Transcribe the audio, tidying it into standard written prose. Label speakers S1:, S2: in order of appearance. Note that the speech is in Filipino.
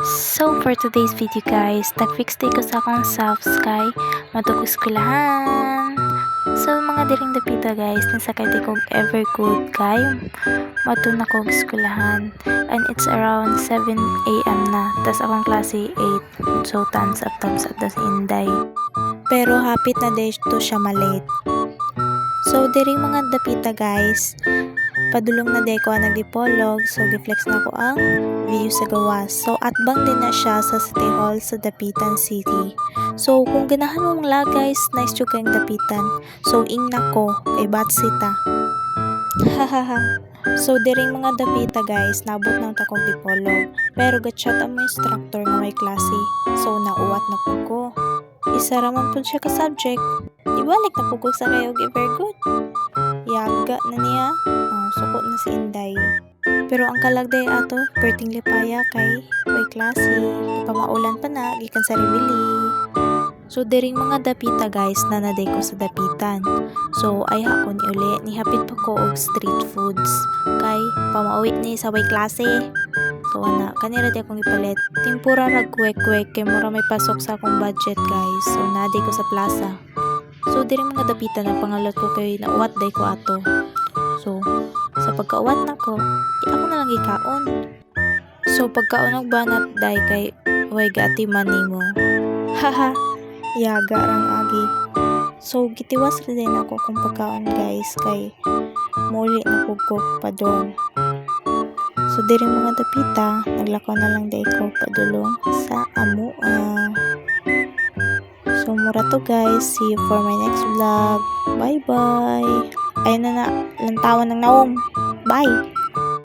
S1: So for today's video guys, nag-fix day ko sa akong self sky matug eskwelahan. So mga diring dapita guys, nasakay di kog ever good kay matun na kog eskwelahan and it's around 7 AM na. Tas akong klase 8. So thumbs up das inday. Pero hapit na day to siya malate. So diring mga dapita guys, padulong na day ko ang nagdipolog, so giflex na ko ang view sa gawas. So atbang din na siya sa City Hall sa Dapitan City. So kung ganahan mo mga guys, nice juga yung Dapitan. So ing na ko kay Batsita. Hahaha. So diring mga dapita guys, nabot ng takong dipolog. Pero gatchat ang mo instructor na may klase. So nauwat na po ko. Isa raman po siya ka subject. Ibalik na po ko sa kayo very good. Yaga na niya. Sukot na si Inday. Pero ang kalagday ato, perting lipaya kay way klase. Pamaulan pa na, gikan sa rewili. So diring mga dapita guys, nanaday ko sa dapitan. So ay hakon uli, nihapit pa ko og street foods. Kay pamauwit ni sa way klase. So ana, kanira di akong ipalit. Timpura rag kwek-kwek kay mura may pasok sa akong budget guys. So naday ko sa plaza. So diring mga dapita na pangalot ko kay nauwat day ko ato. So sa pagkauwat na ko, ako na lang ikaon. So pagkaon og banat day kay way gati man nimo. Haha, yaga rang agi. So gitiwas rin din ako kung pagkaon guys kay muli na pugkok padong. So diring mga dapita, naglakaw na lang day ko padulong sa amua. So mura to guys, see you for my next vlog. Bye bye. Ayun na lantawan ng naong. Bye!